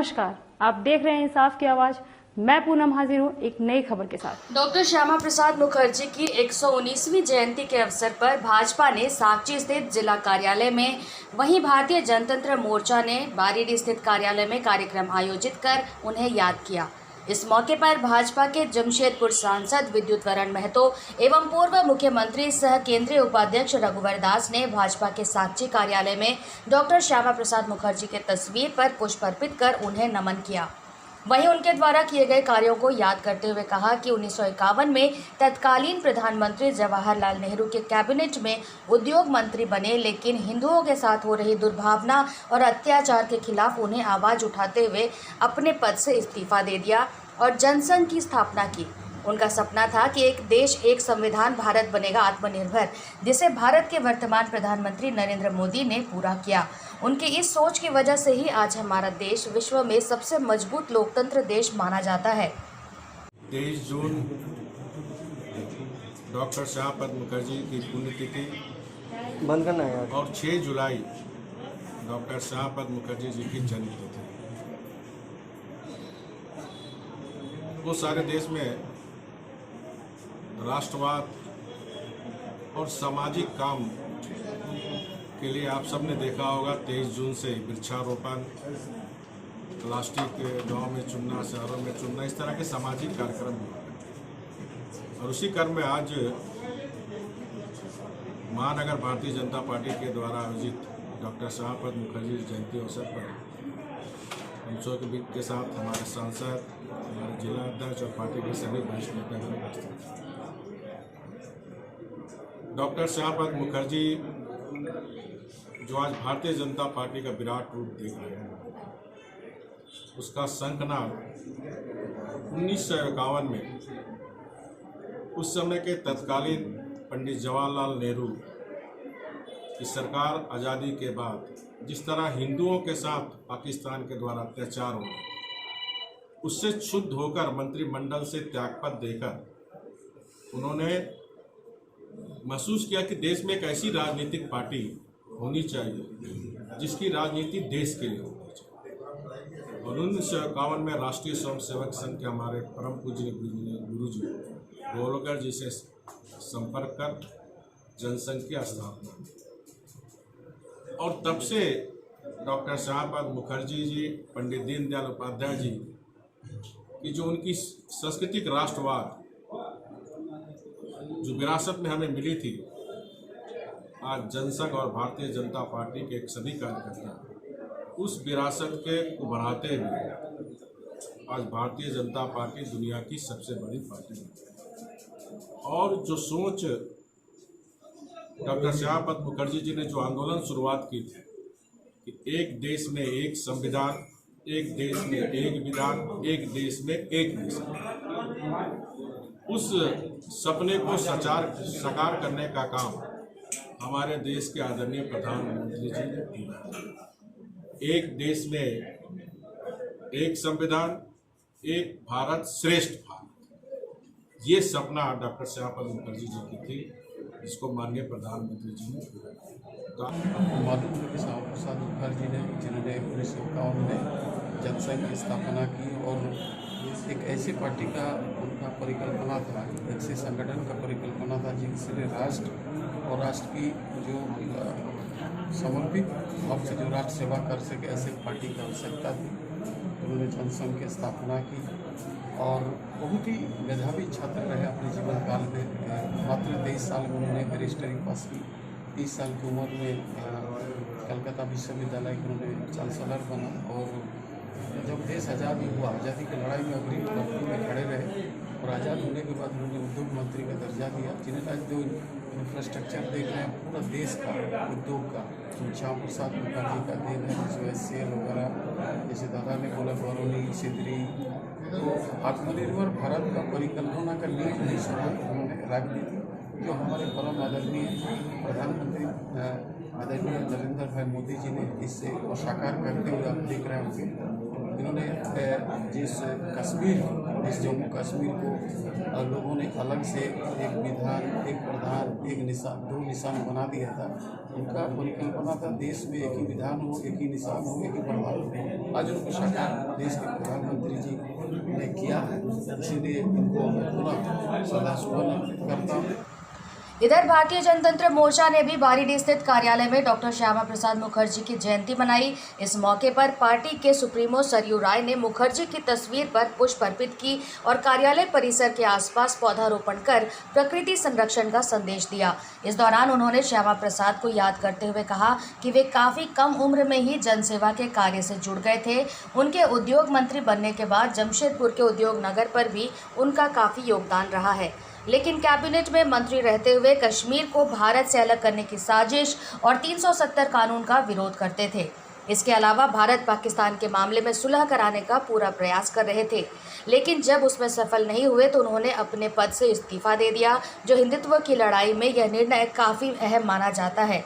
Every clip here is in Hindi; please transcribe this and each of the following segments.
नमस्कार, आप देख रहे हैं इंसाफ की आवाज। मैं पूनम हाजिर हूँ एक नई खबर के साथ। डॉक्टर श्यामा प्रसाद मुखर्जी की 119वीं जयंती के अवसर पर भाजपा ने साकची स्थित जिला कार्यालय में, वहीं भारतीय जनतंत्र मोर्चा ने बारीडी स्थित कार्यालय में कार्यक्रम आयोजित कर उन्हें याद किया। इस मौके पर भाजपा के जमशेदपुर सांसद विद्युत वरण महतो एवं पूर्व मुख्यमंत्री सह केंद्रीय उपाध्यक्ष रघुवर दास ने भाजपा के साकची कार्यालय में डॉक्टर श्यामा प्रसाद मुखर्जी के तस्वीर पर पुष्प अर्पित कर उन्हें नमन किया। वहीं उनके द्वारा किए गए कार्यों को याद करते हुए कहा कि 1951 में तत्कालीन प्रधानमंत्री जवाहरलाल नेहरू के कैबिनेट में उद्योग मंत्री बने, लेकिन हिंदुओं के साथ हो रही दुर्भावना और अत्याचार के खिलाफ उन्हें आवाज उठाते हुए अपने पद से इस्तीफा दे दिया और जनसंघ की स्थापना की। उनका सपना था कि एक देश एक संविधान भारत बनेगा आत्मनिर्भर, जिसे भारत के वर्तमान प्रधानमंत्री नरेंद्र मोदी ने पूरा किया। उनकी इस सोच की वजह से ही आज हमारा देश विश्व में सबसे मजबूत लोकतंत्र देश माना जाता है। 23 जून डॉक्टर श्यामा प्रसाद मुखर्जी की पुण्यतिथि बंद करना है और 6 जुलाई डॉक्टर श्यामा प्रसाद मुखर्जी जी की जन्मतिथि। वो सारे देश में राष्ट्रवाद और सामाजिक काम के लिए आप सबने देखा होगा 23 जून से वृक्षारोपण, प्लास्टिक गांव में चुनना, शहरों में चुनना, इस तरह के सामाजिक कार्यक्रम हुए। और उसी क्रम में आज महानगर भारतीय जनता पार्टी के द्वारा आयोजित डॉक्टर श्यामा प्रसाद मुखर्जी जयंती अवसर पर मंचों के साथ हमारे सांसद, हमारे जिला अध्यक्ष और पार्टी के सभी वरिष्ठ नेतागण उपस्थित हैं। डॉक्टर श्यामा प्रसाद मुखर्जी जो आज भारतीय जनता पार्टी का विराट रूप देख रहे हैं, उसका शंखनाद 1951 में उस समय के तत्कालीन पंडित जवाहरलाल नेहरू की सरकार आज़ादी के बाद जिस तरह हिंदुओं के साथ पाकिस्तान के द्वारा अत्याचार हुआ, उससे क्षुब्ध होकर मंत्रिमंडल से त्यागपत्र देकर उन्होंने महसूस किया कि देश में एक ऐसी राजनीतिक पार्टी होनी चाहिए जिसकी राजनीति देश के लिए होनी चाहिए। और 1951 में राष्ट्रीय स्वयंसेवक संघ के हमारे परम पूज्य गुरु जी गोलकर जी से संपर्क कर जनसंघ की स्थापना, और तब से डॉक्टर श्यामा प्रसाद मुखर्जी जी, पंडित दीनदयाल उपाध्याय जी की जो उनकी सांस्कृतिक राष्ट्रवाद जो विरासत में हमें मिली थी, आज जनसंघ और भारतीय जनता पार्टी के सभी कार्यकर्ता उस विरासत के को बढ़ाते हुए आज भारतीय जनता पार्टी दुनिया की सबसे बड़ी पार्टी है। और जो सोच डॉक्टर श्यामा प्रसाद मुखर्जी जी ने जो आंदोलन शुरुआत की थी कि एक देश में एक संविधान, एक देश में एक विधान, एक देश में एक नेशन, उस सपने को साकार करने का काम हमारे देश के आदरणीय प्रधानमंत्री जी ने किया। एक देश में एक संविधान, एक भारत श्रेष्ठ भारत, ये सपना डॉक्टर श्यामा प्रसाद मुखर्जी जी की थी, जिसको माननीय प्रधानमंत्री जी ने पूरा किया। मालूम है कि श्यामा प्रसाद मुखर्जी ने, जिन्होंने 1951 में जनसंघ की स्थापना की और एक ऐसी पार्टी का उनका परिकल्पना था, ऐसे संगठन का परिकल्पना था जिससे राष्ट्र और राष्ट्र की जो समर्पित भाव से जो राष्ट्र सेवा कर सके, ऐसे पार्टी की आवश्यकता थी। उन्होंने जनसंघ की स्थापना की और बहुत ही मेधावी छात्र रहे अपने जीवन काल में। मात्र 23 साल में उन्होंने बैरिस्टरी पास की। 30 साल की उम्र में कलकत्ता विश्वविद्यालय के उन्होंने चांसलर बना और जब देश आज़ाद हुआ, आज़ादी की लड़ाई में अग्रिम पंक्ति में खड़े रहे और आज़ाद होने के बाद उन्होंने उद्योग मंत्री का दर्जा दिया। जिन्हें आज जो इंफ्रास्ट्रक्चर देख रहे हैं पूरा देश का उद्योग का श्यामा प्रसाद मुखर्जी का देन है, जैसे SCL वगैरह, जैसे दादा ने बोला बरौनी, सिदरी, तो आत्मनिर्भर भारत का परिकल्पना का नींव नहीं सका उन्होंने रख दी थी, जो हमारे परम आदरणीय प्रधानमंत्री आदरणीय नरेंद्र भाई मोदी जी ने इससे साकार करते हुए आप देख रहे होंगे इन्होंने जिस कश्मीर, इस जम्मू कश्मीर को लोगों ने अलग से एक विधान, एक प्रधान, एक निशान, 2 निशान बना दिया था। उनका परिकल्पना था देश में एक ही विधान हो, एक ही निशान हो, एक ही प्रधान हो। आज उनको साकार देश के प्रधानमंत्री जी ने किया है, इसीलिए इनको मैं पुनः श्रद्धासुमन अर्पित करता हूँ। इधर भारतीय जनतंत्र मोर्चा ने भी बारीडीह स्थित कार्यालय में डॉक्टर श्यामा प्रसाद मुखर्जी की जयंती मनाई। इस मौके पर पार्टी के सुप्रीमो सरयू राय ने मुखर्जी की तस्वीर पर पुष्प अर्पित की और कार्यालय परिसर के आसपास पौधारोपण कर प्रकृति संरक्षण का संदेश दिया। इस दौरान उन्होंने श्यामा प्रसाद को याद करते हुए कहा कि वे काफी कम उम्र में ही जनसेवा के कार्य से जुड़ गए थे। उनके उद्योग मंत्री बनने के बाद जमशेदपुर के उद्योग नगर पर भी उनका काफी योगदान रहा है, लेकिन कैबिनेट में मंत्री रहते हुए कश्मीर को भारत से अलग करने की साजिश और 370 कानून का विरोध करते थे। इसके अलावा भारत पाकिस्तान के मामले में सुलह कराने का पूरा प्रयास कर रहे थे, लेकिन जब उसमें सफल नहीं हुए तो उन्होंने अपने पद से इस्तीफा दे दिया। जो हिंदुत्व की लड़ाई में यह निर्णय काफ़ी अहम माना जाता है।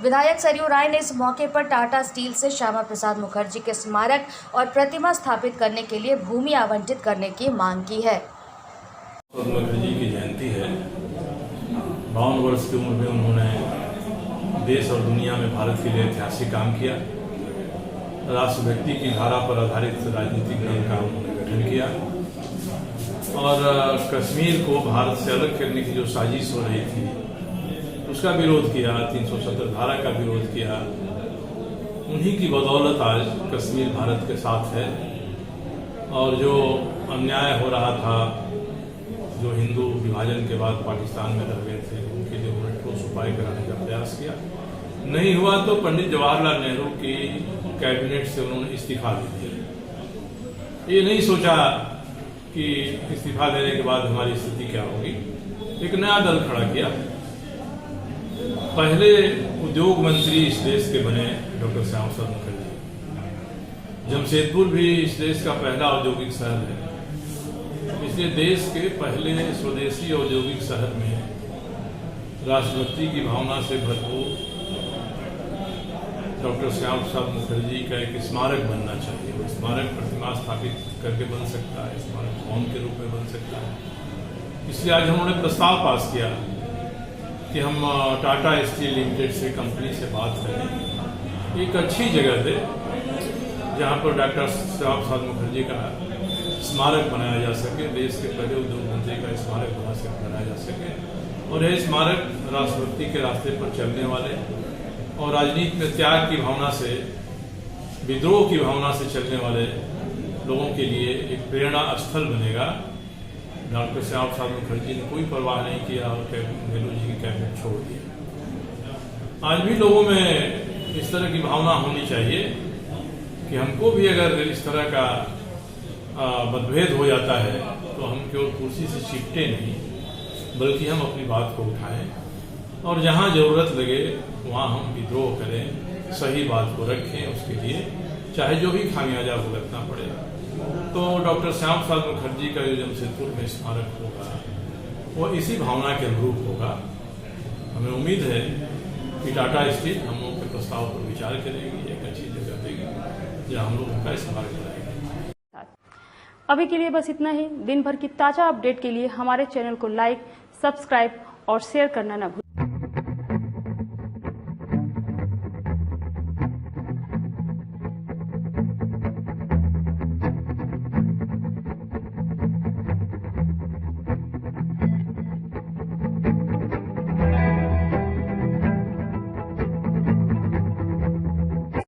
विधायक सरयू राय ने इस मौके पर टाटा स्टील से श्यामा प्रसाद मुखर्जी के स्मारक और प्रतिमा स्थापित करने के लिए भूमि आवंटित करने की मांग की है। मुखर्जी की जयंती है। 52 वर्ष की उम्र में उन्होंने देश और दुनिया में भारत के लिए ऐतिहासिक काम किया। राष्ट्रभक्ति की धारा पर आधारित राजनीतिक दल का उन्होंने गठन किया और कश्मीर को भारत से अलग करने की जो साजिश हो रही थी उसका विरोध किया, 370 धारा का विरोध किया। उन्हीं की बदौलत आज कश्मीर भारत के साथ है और जो अन्याय हो रहा था, जो हिंदू विभाजन के बाद पाकिस्तान में रह गए थे, उनके लिए उन्होंने ठोस उपाय कराने का प्रयास किया। नहीं हुआ तो पंडित जवाहरलाल नेहरू की कैबिनेट से उन्होंने इस्तीफा दे दिया। ये नहीं सोचा कि इस्तीफा देने के बाद हमारी स्थिति क्या होगी, एक नया दल खड़ा किया। पहले उद्योग मंत्री इस देश के बने डॉक्टर श्यामा प्रसाद मुखर्जी। जमशेदपुर भी इस देश का पहला औद्योगिक शहर है, इसलिए देश के पहले स्वदेशी औद्योगिक शहर में राष्ट्रभक्ति की भावना से भरपूर डॉक्टर श्यामा प्रसाद मुखर्जी का एक स्मारक बनना चाहिए। वो स्मारक प्रतिमा स्थापित करके बन सकता है, स्मारक भवन के रूप में बन सकता है। इसलिए आज उन्होंने प्रस्ताव पास किया कि हम टाटा स्टील लिमिटेड से कंपनी से बात करें, एक अच्छी जगह दे जहाँ पर डॉक्टर श्यामा प्रसाद मुखर्जी का स्मारक बनाया जा सके, देश के पहले उद्योग मंत्री का स्मारक बनाया जा सके और यह स्मारक राष्ट्रभक्ति के रास्ते पर चलने वाले और राजनीति में त्याग की भावना से, विद्रोह की भावना से चलने वाले लोगों के लिए एक प्रेरणा स्थल बनेगा। डॉक्टर श्यामा प्रसाद मुखर्जी ने कोई परवाह नहीं किया और नेहरू जी की कैबिनेट छोड़ दिया। आज भी लोगों में इस तरह की भावना होनी चाहिए कि हमको भी अगर इस तरह का मतभेद हो जाता है तो हम केवल कुर्सी से चिपटे नहीं, बल्कि हम अपनी बात को उठाएं और जहां जरूरत लगे वहां हम विद्रोह करें, सही बात को रखें, उसके लिए चाहे जो भी खामियाजा भुगतना पड़े। तो डॉक्टर श्यामा प्रसाद मुखर्जी का जो जमशेदपुर में स्मारक होगा वो इसी भावना के अनुरूप होगा। हमें उम्मीद है कि टाटा स्टील हम लोग के प्रस्ताव पर विचार करेगी, एक अच्छी जगह देगी जहाँ हम लोग उनका स्मारक बनाएंगे। अभी के लिए बस इतना ही। दिन भर की ताजा अपडेट के लिए हमारे चैनल को लाइक, सब्सक्राइब और शेयर करना न भूलें।